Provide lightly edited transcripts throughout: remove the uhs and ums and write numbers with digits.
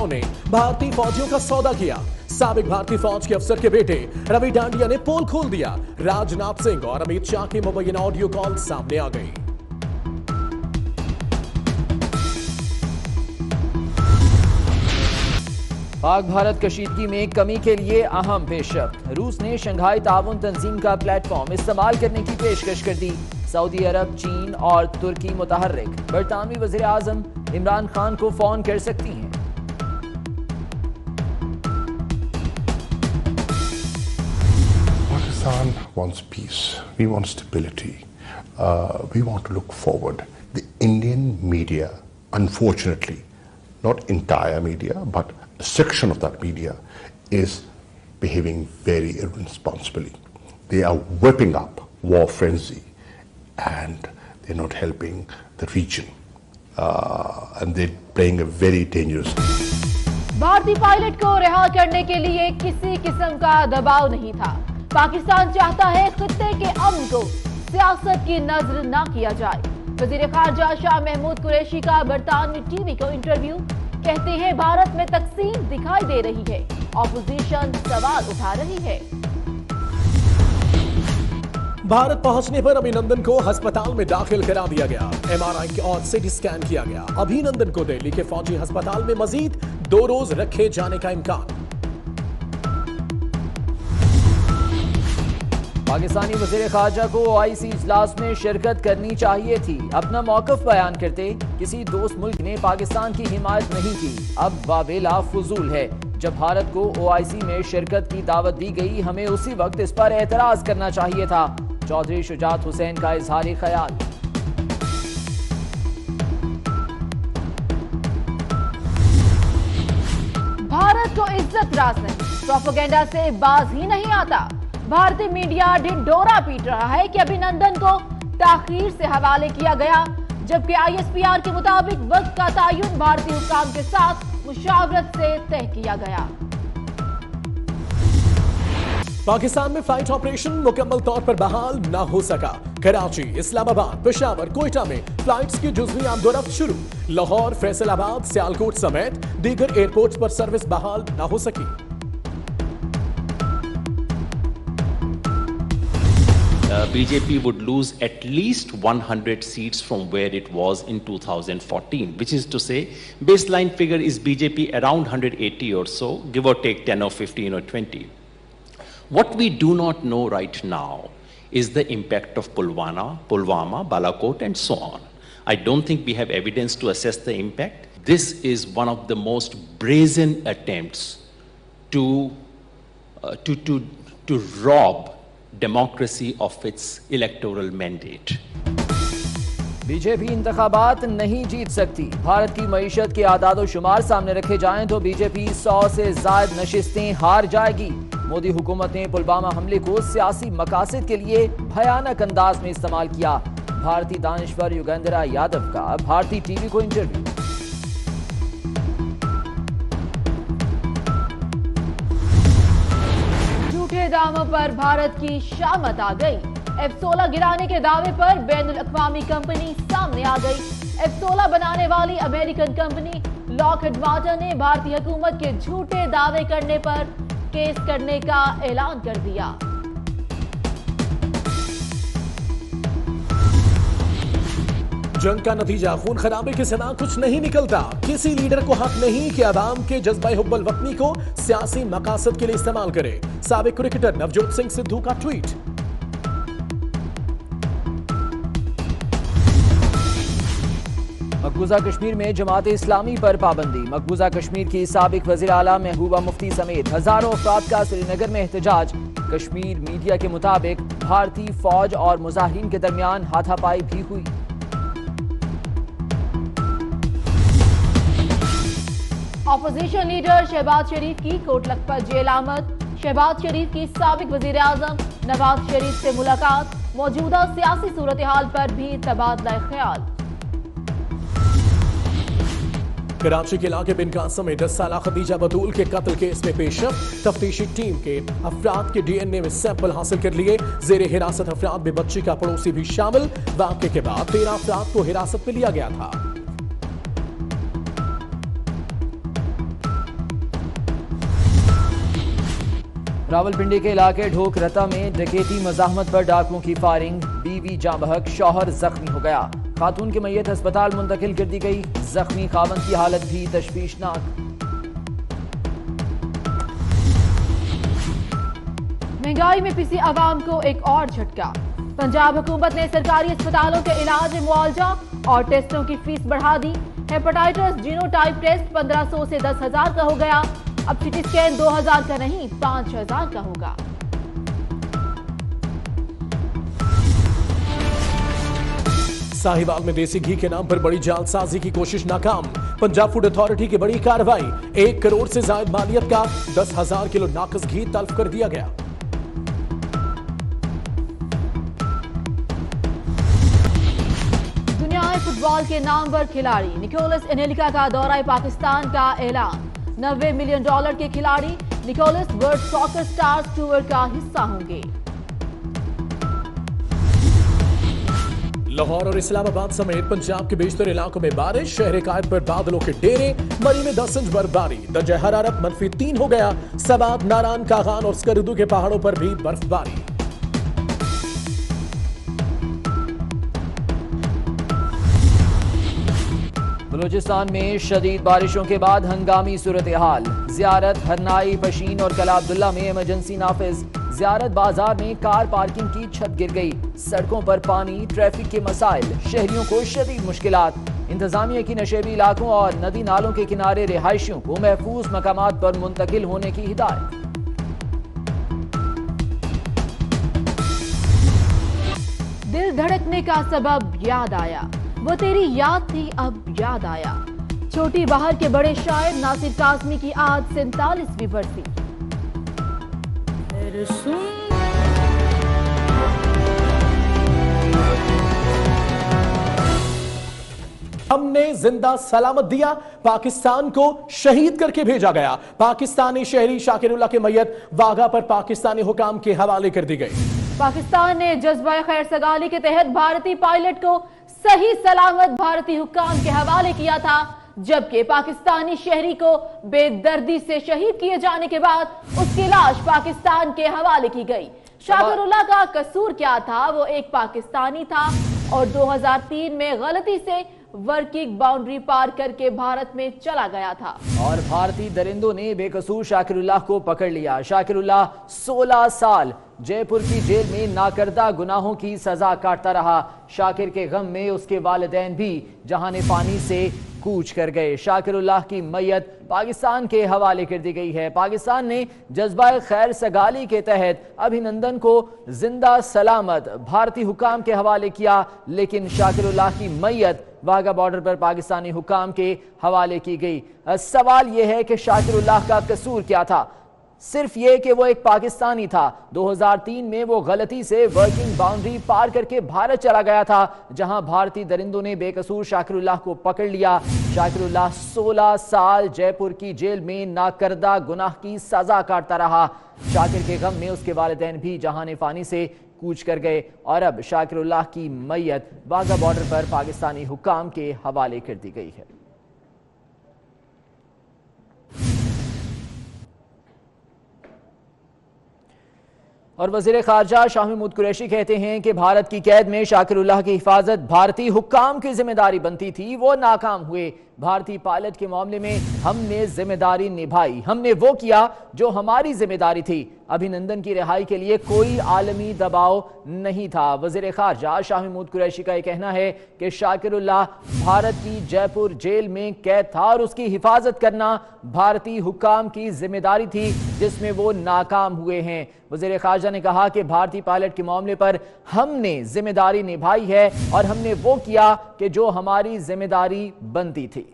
नेताओं ने भारतीय फौजियों का सौदा किया। साबिक भारतीय फौज के अफसर के बेटे रवि डांडिया ने पोल खोल दिया। राजनाथ सिंह और अमित शाह की मुबैना ऑडियो कॉल सामने आ गई। पाक भारत कशीदगी में कमी के लिए अहम पेशरफ्त। रूस ने शंघाई ताउन तंजीम का प्लेटफॉर्म इस्तेमाल करने की पेशकश कर दी। सऊदी अरब, चीन और तुर्की मुतहर्रिक। बरतानवी वज़ीर आज़म इमरान खान को फोन कर सकती हैं। Pakistan wants peace. We want stability. We want to look forward. The Indian media, unfortunately, not entire media, but a section of that media is behaving very irresponsibly. They are whipping up war frenzy and they're not helping the region. And they're playing a very dangerous game. भारतीय pilot को रिहा करने के लिए किसी किस्म का दबाव नहीं था। पाकिस्तान चाहता है खित्ते के अमन को सियासत की नजर ना किया जाए। वजीर खारजा शाह महमूद कुरैशी का बरतानवी टीवी को इंटरव्यू। कहते हैं भारत में तकसीम दिखाई दे रही है, ऑपोजिशन सवाल उठा रही है। भारत पहुंचने पर अभिनंदन को अस्पताल में दाखिल करा दिया गया। MRI और सिटी स्कैन किया गया। अभिनंदन को दिल्ली के फौजी अस्पताल में मजीद 2 रोज रखे जाने का इम्कान। पाकिस्तानी वज़ीर खारजा को OIC इजलास में शिरकत करनी चाहिए थी। अपना मौक़िफ़ बयान करते किसी दोस्त मुल्क ने पाकिस्तान की हिमायत नहीं की। अब वावेला फजूल है। जब भारत को OIC में शिरकत की दावत दी गई, हमें उसी वक्त इस पर एतराज करना चाहिए था। चौधरी शुजात हुसैन का इजहारी ख्याल। भारत को इज्जत रास नहीं, प्रोपेगेंडा से बाज ही नहीं आता। भारतीय मीडिया ढिंढोरा पीट रहा है कि अभिनंदन को ताखीर से हवाले किया गया, जबकि ISPR के मुताबिक वक्त का तयन भारतीय हुक्काम के साथ मुशावरत से तय किया गया। पाकिस्तान में फ्लाइट ऑपरेशन मुकम्मल तौर पर बहाल न हो सका। कराची, इस्लामाबाद, पेशावर, कोयटा में फ्लाइट्स की जुज़वी आमदोरफ्त शुरू। लाहौर, फैसलाबाद, सियालकोट समेत दीगर एयरपोर्ट्स पर सर्विस बहाल न हो सकी। BJP would lose at least 100 seats from where it was in 2014, which is to say, baseline figure is BJP around 180 or so, give or take 10 or 15 or 20. What we do not know right now is the impact of Pulwama, Balakot, and so on. I don't think we have evidence to assess the impact. This is one of the most brazen attempts to rob democracy of its electoral mandate. BJP इंतखाबात नहीं जीत सकती। भारत की मईशत के आदाद शुमार सामने रखे जाएं तो बीजेपी 100 से ज्यादा नशिस्तें हार जाएगी। मोदी हुकूमत ने पुलवामा हमले को सियासी मकासद के लिए भयानक अंदाज में इस्तेमाल किया। भारतीय दानिश्वर युगेंद्रा यादव का भारतीय टीवी को इंटरव्यू। झूठे दामों पर भारत की शामत आ गई। F-16 गिराने के दावे पर बैनुल अक़वामी कंपनी सामने आ गई। F-16 बनाने वाली अमेरिकन कंपनी लॉकहीड मार्टिन ने भारतीय हुकूमत के झूठे दावे करने पर केस करने का ऐलान कर दिया। जंग का नतीजा खून खराबे के सिवा कुछ नहीं निकलता। किसी लीडर को हक नहीं कि अवाम के जज्बा हुब्बुल वतनी को सियासी मकासद के लिए इस्तेमाल करे। साबिक क्रिकेटर नवजोत सिंह सिद्धू का ट्वीट। मकबूजा कश्मीर में जमात इस्लामी पर पाबंदी। मकबूजा कश्मीर की साबिक वज़ीर आला महबूबा मुफ्ती समेत हजारों अफराद का श्रीनगर में एहतजाज। कश्मीर मीडिया के मुताबिक भारतीय फौज और मुजाहिरीन के दरमियान हाथापाई भी हुई। ऑपोजिशन लीडर शहबाज शरीफ की कोट लखपत जेल आमद। शहबाज शरीफ की साबिक वज़ीर आज़म नवाज शरीफ से मुलाकात। मौजूदा सियासी सूरत हाल पर भी तबादला ख्याल। कराची के इलाके बिन कासम में 10 साल खदीजा बतूल के कत्ल केस में पेशरफ्त। तफ्तीशी टीम के अफराद के DNA में सैंपल हासिल कर लिए। जेर हिरासत अफराद में बच्ची का पड़ोसी भी शामिल। वाक़े के बाद 13 अफराद को हिरासत में लिया गया था। रावलपिंडी के इलाके ढोकरता में डकैती मजाहमत पर डाकुओं की फायरिंग, बीवी जाँ बहक, शौहर जख्मी हो गया। खातून की मैयत अस्पताल मुंतकिल कर दी गई। जख्मी खावंद की हालत भी तशवीशनाक। महंगाई में पिसी आवाम को एक और झटका। पंजाब हुकूमत ने सरकारी अस्पतालों के इलाज, मुआवजा और टेस्टों की फीस बढ़ा दी। हेपेटाइटिस जीनोटाइप टेस्ट 1500 से 10,000 का हो गया। अब सिटी स्कैन 2000 का नहीं 5000 का होगा। साहिवाल में देसी घी के नाम पर बड़ी जालसाजी की कोशिश नाकाम। पंजाब फूड अथॉरिटी की बड़ी कार्रवाई। 1 करोड़ से ज्यादा मालियत का 10,000 किलो नाकस घी तल्फ कर दिया गया। दुनियाई फुटबॉल के नामवर खिलाड़ी निकोलस एनेलिका का दौरा पाकिस्तान का ऐलान। $90 मिलियन के खिलाड़ी Nicholas world soccer stars tour का हिस्सा होंगे। लाहौर और इस्लामाबाद समेत पंजाब के बेशतर इलाकों में बारिश। शहर कायद पर बादलों के डेरे। मरी में 10 इंच बर्फबारी। दर्जा हरारत -3 हो गया। सबात, नारान, कागान और स्करदू के पहाड़ों पर भी बर्फबारी। बलूचिस्तान में शदीद बारिशों के बाद हंगामी सूरत हाल। जियारत, हरनाई, पशीन और कला अब्दुल्ला में इमरजेंसी नाफिज। जियारत बाजार में कार पार्किंग की छत गिर गई। सड़कों पर पानी, ट्रैफिक के मसाइल, शहरियों को शदीद मुश्किलात। इंतजामिया की नशेबी इलाकों और नदी नालों के किनारे रिहायशियों को महफूज मकामात पर मुंतकिल होने की हिदायत। दिल धड़कने का सबब याद आया। वो तेरी याद थी अब याद आया। छोटी बहार के बड़े शायर नासिर काज़मी की आज 47वीं बरसी। हमने जिंदा सलामत दिया, पाकिस्तान को शहीद करके भेजा गया। पाकिस्तानी शहरी शाकिरुल्लाह की मैयत वाघा पर पाकिस्तानी हुकाम के हवाले कर दी गई। पाकिस्तान ने जज्बा खैर सगाली के तहत भारतीय पायलट को सही सलामत भारतीय हुक्काम के हवाले किया था, जबकि पाकिस्तानी शहरी को बेदर्दी से शहीद किए जाने के बाद उसकी लाश पाकिस्तान के हवाले की गई। शाकिरुल्लाह का कसूर क्या था? वो एक पाकिस्तानी था और 2003 में गलती से वर्किंग बाउंड्री पार करके भारत में चला गया था और भारतीय दरिंदों ने बेकसूर शाकिरुल्लाह को पकड़ लिया। शाकिरुल्लाह 16 साल जयपुर की जेल में नाकर्दा गुनाहों की सजा काटता रहा। शाकिर के गम में उसके वालिदैन भी जहाने पानी से कूच कर गए। शाकिरुल्लाह की मैयत पाकिस्तान के हवाले कर दी गई है। पाकिस्तान ने जज्बा खैर सगाली के तहत अभिनंदन को जिंदा सलामत भारतीय हुकाम के हवाले किया, लेकिन शाकिरुल्लाह की मैयत वाघा बॉर्डर पर पाकिस्तानी हुकाम के हवाले की गई। सवाल यह है कि शाकिरुल्लाह का कसूर क्या था? सिर्फ ये कि वो एक पाकिस्तानी था। 2003 में वो गलती से वर्किंग बाउंड्री पार करके भारत चला गया था, जहां भारतीय दरिंदों ने बेकसूर शाकिरुल्लाह को पकड़ लिया। शाकिरुल्लाह 16 साल जयपुर की जेल में नाकर्दा गुनाह की सजा काटता रहा। शाकिर के गम में उसके वालिदैन भी जहाने फानी से कूच कर गए और अब शाकिरुल्लाह की मैयत वाघा बॉर्डर पर पाकिस्तानी हुकाम के हवाले कर दी गई है। और वज़ीर ख़ारजा शाह महमूद कुरैशी कहते हैं कि भारत की कैद में शाकिरुल्लाह की हिफाजत भारतीय हुक्काम की जिम्मेदारी बनती थी, वो नाकाम हुए। भारतीय पायलट के मामले में हमने जिम्मेदारी निभाई, हमने वो किया जो हमारी जिम्मेदारी थी। अभिनंदन की रिहाई के लिए कोई आलमी दबाव नहीं था। वज़ीर ख़ारजा शाह महमूद कुरैशी का यह कहना है कि शाकिरुल्लाह भारत की जयपुर जेल में कैद था और उसकी हिफाजत करना भारतीय हुक्काम की जिम्मेदारी थी, जिसमें वो नाकाम हुए हैं। वज़ीर ख़ारजा ने कहा कि भारतीय पायलट के मामले पर हमने जिम्मेदारी निभाई है और हमने वो किया कि जो हमारी जिम्मेदारी बनती थी।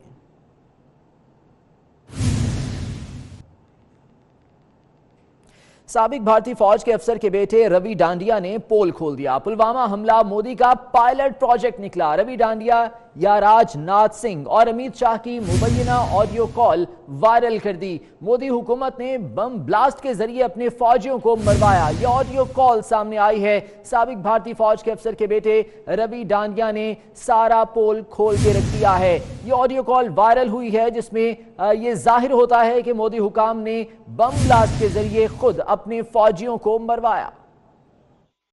साबिक भारतीय फौज के अफसर के बेटे रवि डांडिया ने पोल खोल दिया। पुलवामा हमला मोदी का पायलट प्रोजेक्ट निकला। रवि डांडिया या राजनाथ सिंह और अमित शाह की मुबैना ऑडियो कॉल वायरल कर दी। मोदी हुकूमत ने बम ब्लास्ट के जरिए अपने फौजियों को मरवाया। यह ऑडियो कॉल सामने आई है। साबिक भारतीय फौज के अफसर के बेटे रवि डांडिया ने सारा पोल खोल के रख दिया है। यह ऑडियो कॉल वायरल हुई है जिसमें यह जाहिर होता है कि मोदी हुकाम ने बम ब्लास्ट के जरिए खुद अपने फौजियों को मरवाया।